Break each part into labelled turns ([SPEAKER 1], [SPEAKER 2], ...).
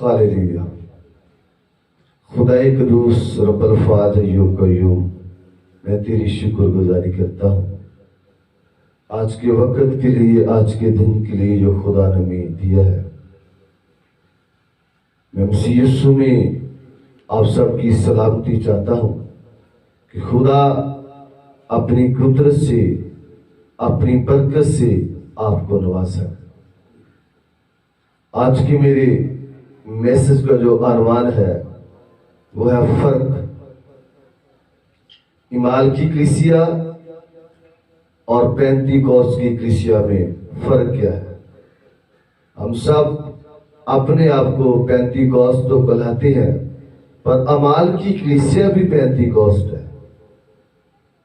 [SPEAKER 1] Hallelujah. खुदाए कदूस रब्बुल फाज अय्यूम कय्यूम, मैं तेरी शुक्रगुजारी करता हूँ आज के वक्त के लिए, आज के दिन के लिए जो खुदा ने हमें दिया है। मैं मसीह यीशु में आप सबकी सलामती चाहता हूँ कि खुदा अपनी कुदरत से, अपनी बरकत से आपको नवाजा। आज की मेरे मैसेज का जो अरमान है वो है फर्क। इमाल की कलीसिया और पेंतीकोस्त की कलीसिया में फर्क क्या है? हम सब अपने आप को पेंतीकोस्त तो कहलाते हैं, पर अमाल की कलीसिया भी पेंतीकोस्त है।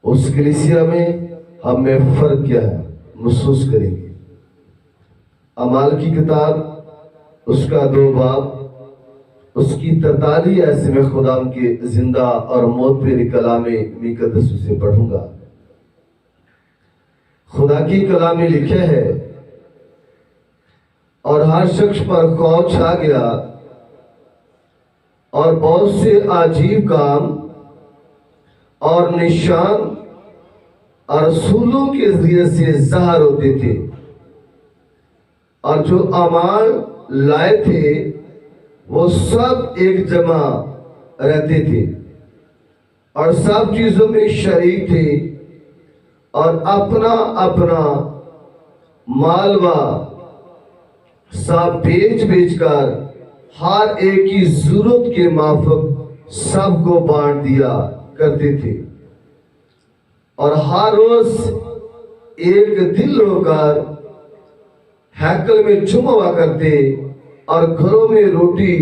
[SPEAKER 1] उस कलीसिया में हम में फर्क क्या है महसूस करेंगे। अमाल की किताब उसका 2 बाब उसकी 43 ऐसे में खुदा के जिंदा और मौत पे कलाम मुकद्दस से पढ़ूंगा। खुदा की कलाम में लिखे है, और हर शख्स पर खौफ छा गया और बहुत से अजीब काम और निशान और रसूलों के जरिए से ज़ाहिर होते थे, और जो अमाल लाए थे वो सब एक जमा रहते थे और सब चीजों में शरीक थे, और अपना अपना मालवा सब बेच बेच कर हर एक की जरूरत के माफक सबको बांट दिया करते थे। और हर रोज एक दिल होकर हैकल में जुमा हुआ करते और घरों में रोटी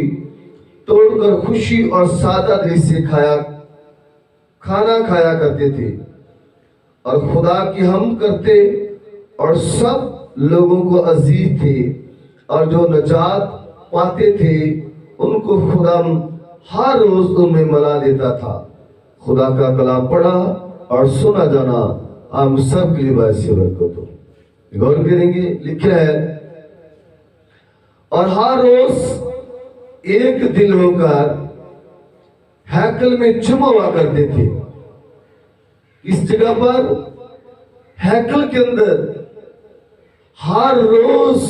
[SPEAKER 1] तोड़कर खुशी और सादा दिल से खाना खाया करते थे और खुदा की हम करते, और सब लोगों को अजीज थे, और जो नजात पाते थे उनको खुदा हर रोज उनमें मला देता था। खुदा का कलाम पढ़ा और सुना जाना हम सब के लिए बायसे बरकत हो। गौर करेंगे, लिखा है, और हर रोज एक दिल होकर हैकल में जुमा हुआ करते थे। इस जगह पर हैकल के अंदर हर रोज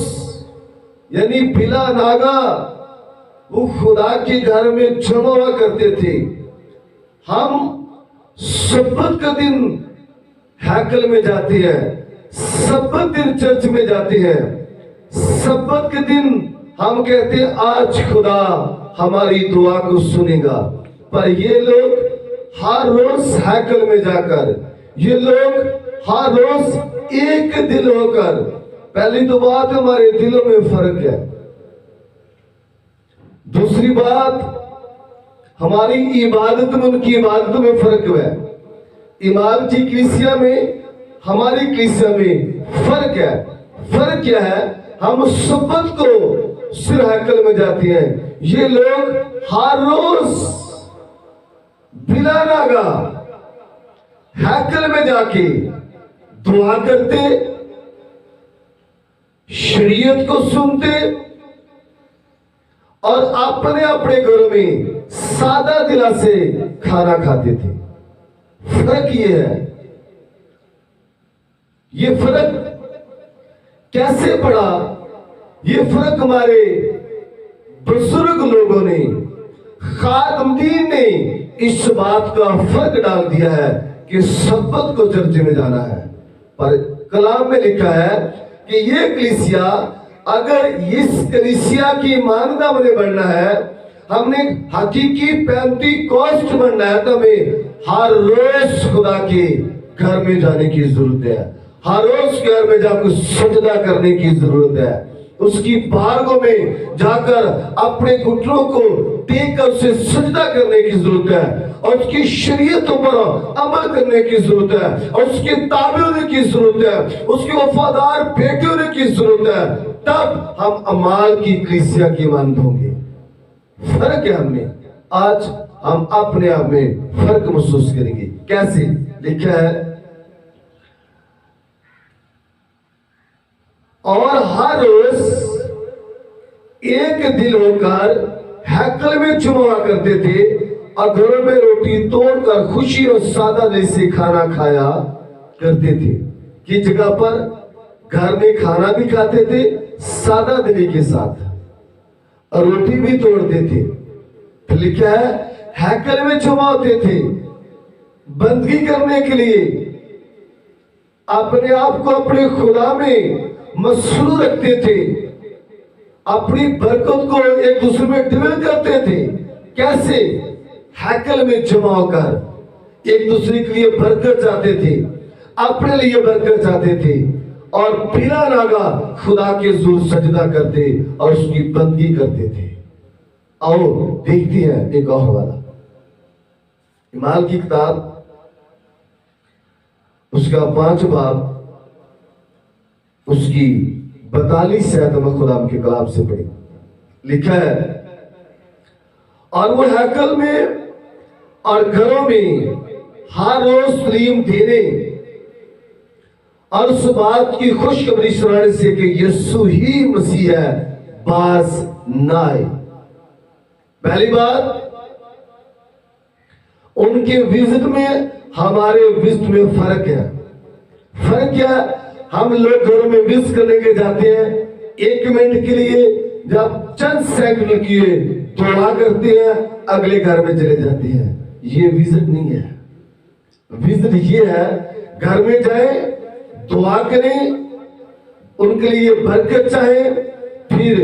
[SPEAKER 1] यानी बिला नागा वो खुदा के घर में जमा हुआ करते थे। हम सब्बत का दिन हैकल में जाते हैं, सब्बत दिन चर्च में जाते हैं, सब्बत के दिन हम कहते हैं आज खुदा हमारी दुआ को सुनेगा। पर ये लोग हर रोज हैकल में जाकर, ये लोग हर रोज एक दिल होकर, पहली तो बात हमारे दिलों में फर्क है। दूसरी बात हमारी इबादत में उनकी इबादत में फर्क है। इमाम की कलीसिया में हमारी कलीसिया में फर्क है। फर्क क्या है? हम सब्बत को सिर हैकल में जाते हैं, ये लोग हर रोज बिला नागा हैकल में जाके दुआ करते, शरीयत को सुनते और अपने अपने घरों में सादा दिला से खाना खाते थे। फर्क ये है। ये फर्क कैसे पड़ा? ये फर्क हमारे बुजुर्ग लोगों ने, खादमदीन ने इस बात का फर्क डाल दिया है कि सब्बत को चर्च में जाना है। पर कलाम में लिखा है कि ये कलीसिया, अगर इस कलीसिया की मानदा में बनना है, हमने हकीकी पेंतीकोस्त बनना है, तो हमें हर रोज खुदा के घर में जाने की जरूरत है। हर रोज घर में जाकर सजदा करने की जरूरत है। उसकी बारगाह में जाकर अपने घुटनों को टेक कर उसे सजदा करने की जरूरत है, और उसकी शरीयतों पर अमल करने की जरूरत है, और उसके ताबे होने की जरूरत है, उसके वफादार बेटे होने की जरूरत है। तब हम अमाल की कलीसिया की मानद होंगे। फर्क है हमें। आज हम अपने आप में फर्क महसूस करेंगे। कैसे? लिखा है, और हर रोज एक दिल होकर हैकल में जुमा करते थे और घरों में रोटी तोड़कर खुशी और सादा दिल से खाना खाया करते थे। की जगह पर घर में खाना भी खाते थे सादा दिली के साथ और रोटी भी तोड़ते थे। तो लिखा है हैकल में जुमा होते थे बंदगी करने के लिए, अपने आप को अपने खुदा में मसरूर रखते थे, अपनी बरकत को एक दूसरे में डिवेल करते थे। कैसे? हैकल में जमा होकर एक दूसरे के लिए बरकत चाहते थे, अपने लिए बरकत चाहते थे और बिना नागा खुदा के हुजूर सजदा करते और उसकी बंदगी करते थे। आओ देखते हैं एक और वाला इमाल की किताब उसका 5 बाब उसकी 42 आयत में खुदा के कलाम से पढ़ी। लिखा है और वो हैकल में और घरों में हर रोज तलीम देने और उस बात की खुशखबरी सुनाने से कि यीशु ही मसीह है बाज ना आए। पहली बात, उनके विजिट में हमारे विजिट में फर्क है। फर्क क्या? हम लोग घरों में विजिट करने के जाते हैं 1 मिनट के लिए, जब चंद सेकंड के लिए दुआ करते हैं अगले घर में चले जाते हैं। ये विजिट नहीं है। विजिट ये है घर में जाए, दुआ करें, उनके लिए बरकत चाहे। फिर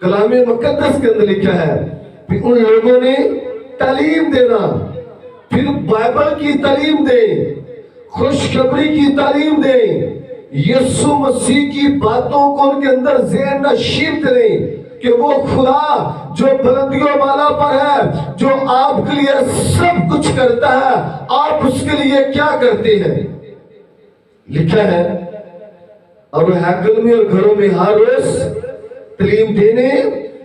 [SPEAKER 1] कलामे मुकद्दस के अंदर लिखा है कि उन लोगों ने तालीम देना, फिर बाइबल की तालीम दे, खुशखबरी की तालीम दे, यीशु मसीह की बातों को उनके अंदर ज़हन नशीब करें कि वो खुदा जो बुलंदियों वाला पर है, जो आपके लिए सब कुछ करता है, आप उसके लिए क्या करते हैं। लिखा है और हैकल में और घरों में हर रोज तालीम देने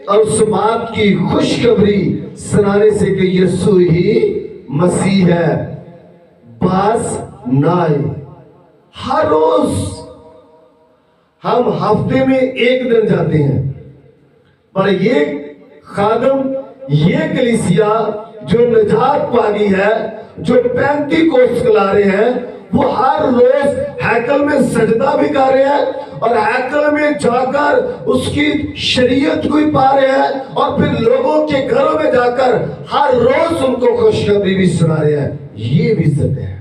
[SPEAKER 1] और उस बात की खुशखबरी सुनाने से कि यीशु ही मसीह है बास ना आए। हर रोज हम हफ्ते में 1 दिन जाते हैं, पर ये खादम, ये कलीसिया जो नजात पागी है, जो पेंतीकोस्त चला रहे हैं, वो हर रोज हैकल में सजदा भी कर रहे हैं और हैकल में जाकर उसकी शरीयत को ही पा रहे हैं और फिर लोगों के घरों में जाकर हर रोज उनको खुशखबरी भी सुना रहे हैं। ये भी सत्य है।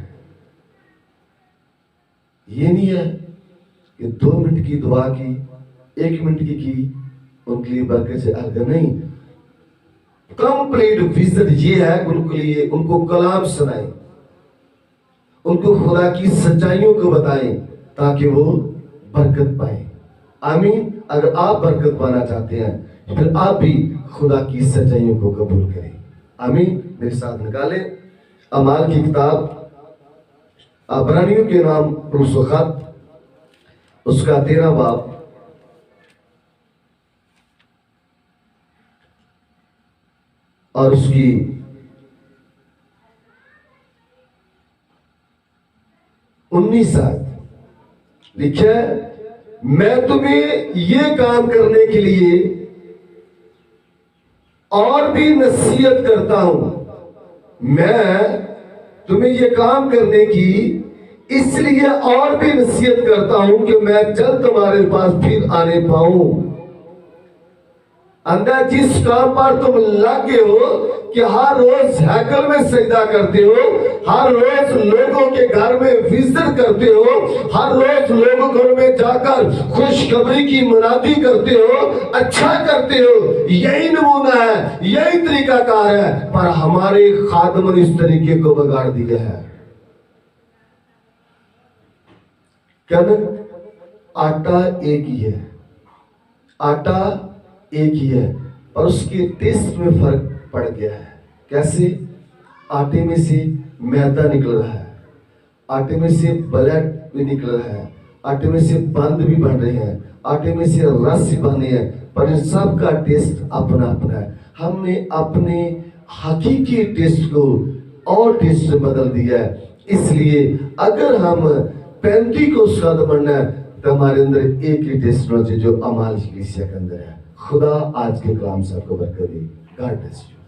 [SPEAKER 1] ये नहीं है कि 2 मिनट की दुआ की, 1 मिनट की उनके लिए बरकत से अलग नहीं। कंप्लीट विजन ये है उनके लिए, उनको कलाम सुनाए, उनको खुदा की सच्चाइयों को बताएं ताकि वो बरकत पाए। आमीन। अगर आप बरकत पाना चाहते हैं फिर आप भी खुदा की सच्चाइयों को कबूल करें। आमीन। मेरे साथ निकालें अमाल की किताब, अबरानियों के नाम रूसो खत, उसका 13 बाब और उसकी 19 आयत। लिखा है मैं तुम्हें ये काम करने के लिए और भी नसीहत करता हूं। मैं तुम्हें ये काम करने की इसलिए और भी नसीहत करता हूं कि मैं जल्द तुम्हारे पास फिर आने पाऊं। अंदर जिस काम पर तुम लगे हो कि हर रोज हैकल में सजदा करते हो, हर रोज लोगों के घर में विजिट करते हो, हर रोज लोगों के घर में जाकर खुशखबरी की मुनादी करते हो, अच्छा करते हो, यही नमूना है, यही तरीकाकार है। पर हमारे खादम ने इस तरीके को बिगाड़ दिया है। क्या ना? आटा एक ही है, आटा एक ही है, और उसके टेस्ट में फर्क पड़ गया है। कैसे? आटे में से मैदा निकल रहा है, आटे में से ब्लड भी निकल रहा है, आटे में से बंद भी बन रहे हैं, आटे में से रस भी बने हैं, पर इन सब का टेस्ट अपना अपना है। हमने अपने हकीकी टेस्ट को और टेस्ट में बदल दिया है। इसलिए अगर हम 35 को स्वाद बनना है तो हमारे अंदर एक ही टेस्ट होना चाहिए जो अमाल कलीसिया के अंदर है। खुदा आज के कलाम से आपको बरकत दे। God bless you.